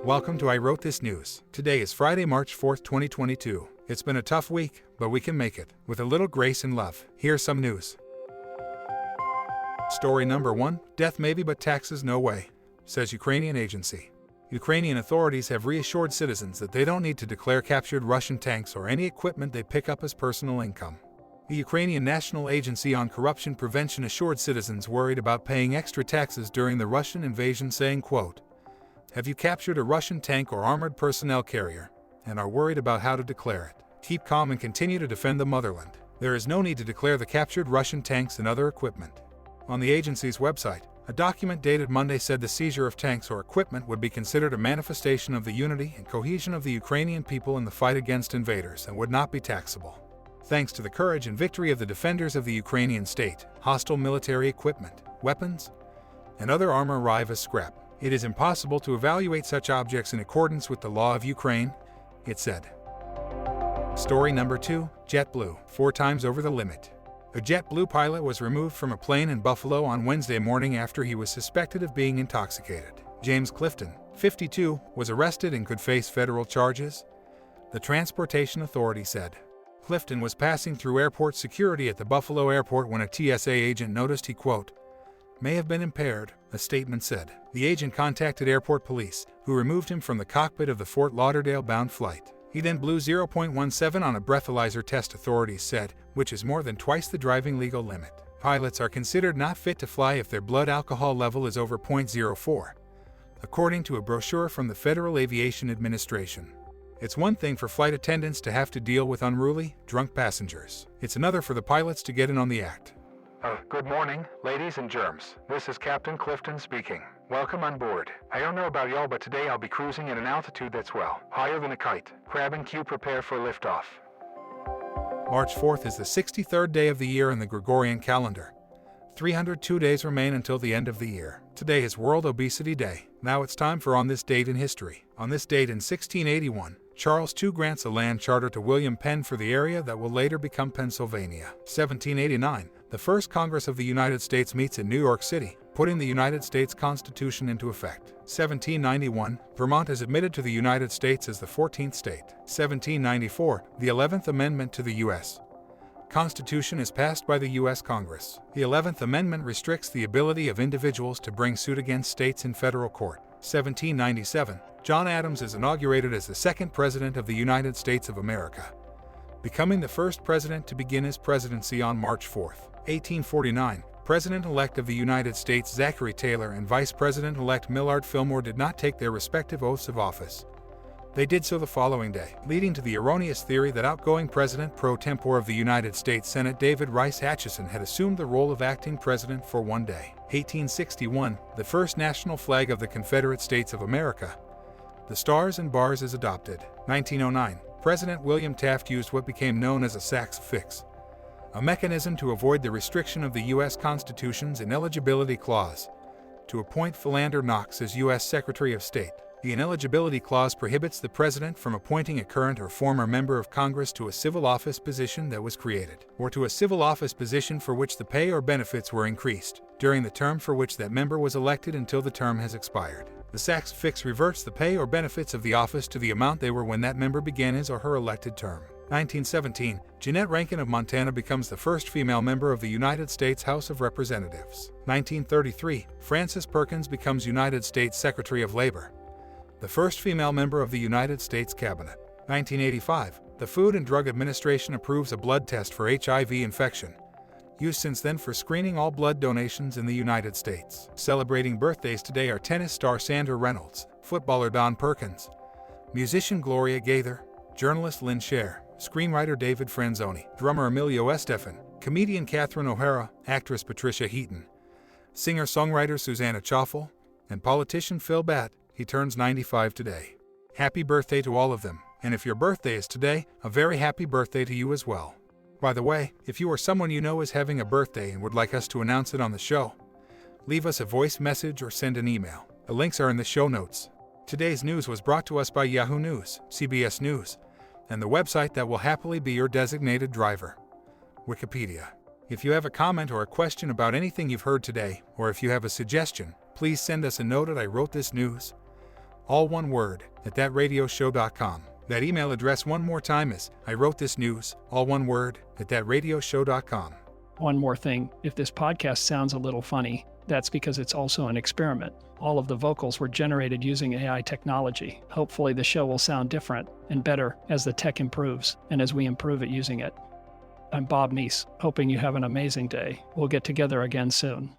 Welcome to I Wrote This News. Today is Friday, March 4th, 2022. It's been a tough week, but we can make it. With a little grace and love. Here's some news. Story number 1. Death maybe but taxes no way, says Ukrainian agency. Ukrainian authorities have reassured citizens that they don't need to declare captured Russian tanks or any equipment they pick up as personal income. The Ukrainian National Agency on Corruption Prevention assured citizens worried about paying extra taxes during the Russian invasion, saying, quote, "Have you captured a Russian tank or armored personnel carrier and are worried about how to declare it? Keep calm and continue to defend the motherland. There is no need to declare the captured Russian tanks and other equipment." On the agency's website, a document dated Monday said the seizure of tanks or equipment would be considered a manifestation of the unity and cohesion of the Ukrainian people in the fight against invaders and would not be taxable. Thanks to the courage and victory of the defenders of the Ukrainian state, hostile military equipment, weapons, and other armor arrive as scrap. It is impossible to evaluate such objects in accordance with the law of Ukraine, it said. Story number 2. JetBlue, 4 times over the limit. A JetBlue pilot was removed from a plane in Buffalo on Wednesday morning after he was suspected of being intoxicated. James Clifton, 52, was arrested and could face federal charges, the Transportation Authority said. Clifton was passing through airport security at the Buffalo airport when a TSA agent noticed he, quote, "may have been impaired," a statement said. The agent contacted airport police, who removed him from the cockpit of the Fort Lauderdale-bound flight. He then blew 0.17 on a breathalyzer test, authorities said, which is more than twice the driving legal limit. Pilots are considered not fit to fly if their blood alcohol level is over 0.04, according to a brochure from the Federal Aviation Administration. It's one thing for flight attendants to have to deal with unruly, drunk passengers. It's another for the pilots to get in on the act. Good morning, ladies and germs. This is Captain Clifton speaking. Welcome on board. I don't know about y'all, but today I'll be cruising at an altitude that's, well, higher than a kite. Grab and cue, prepare for liftoff. March 4th is the 63rd day of the year in the Gregorian calendar. 302 days remain until the end of the year. Today is World Obesity Day. Now it's time for On This Date in History. On this date in 1681, Charles II grants a land charter to William Penn for the area that will later become Pennsylvania. 1789, the first Congress of the United States meets in New York City, putting the United States Constitution into effect. 1791, Vermont is admitted to the United States as the 14th state. 1794, the 11th Amendment to the U.S. Constitution is passed by the U.S. Congress. The 11th Amendment restricts the ability of individuals to bring suit against states in federal court. 1797, John Adams is inaugurated as the second President of the United States of America, becoming the first president to begin his presidency on March 4th. 1849, President-elect of the United States Zachary Taylor and Vice President-elect Millard Fillmore did not take their respective oaths of office. They did so the following day, leading to the erroneous theory that outgoing President pro tempore of the United States Senate David Rice Atchison had assumed the role of acting president for one day. 1861, the first national flag of the Confederate States of America, the Stars and Bars, is adopted. 1909, President William Taft used what became known as a Sachs fix, a mechanism to avoid the restriction of the U.S. Constitution's ineligibility clause, to appoint Philander Knox as U.S. Secretary of State. The ineligibility clause prohibits the president from appointing a current or former member of Congress to a civil office position that was created, or to a civil office position for which the pay or benefits were increased, during the term for which that member was elected until the term has expired. The Sachs fix reverts the pay or benefits of the office to the amount they were when that member began his or her elected term. 1917, Jeanette Rankin of Montana becomes the first female member of the United States House of Representatives. 1933, Frances Perkins becomes United States Secretary of Labor, the first female member of the United States Cabinet. 1985, the Food and Drug Administration approves a blood test for HIV infection, used since then for screening all blood donations in the United States. Celebrating birthdays today are tennis star Sandra Reynolds, footballer Don Perkins, musician Gloria Gaither, journalist Lynn Sher, screenwriter David Franzoni, drummer Emilio Estefan, comedian Catherine O'Hara, actress Patricia Heaton, singer-songwriter Susanna Chaffel, and politician Phil Batt. He turns 95 today. Happy birthday to all of them, and if your birthday is today, a very happy birthday to you as well. By the way, if you or someone you know is having a birthday and would like us to announce it on the show, leave us a voice message or send an email. The links are in the show notes. Today's news was brought to us by Yahoo News, CBS News, and the website that will happily be your designated driver, Wikipedia. If you have a comment or a question about anything you've heard today, or if you have a suggestion, please send us a note at IWTN all one word, at thatradioshow.com. That email address one more time is, I wrote this news, all one word, at thatradioshow.com. One more thing, if this podcast sounds a little funny, that's because it's also an experiment. All of the vocals were generated using AI technology. Hopefully the show will sound different and better as the tech improves and as we improve at using it. I'm Bob Neese, hoping you have an amazing day. We'll get together again soon.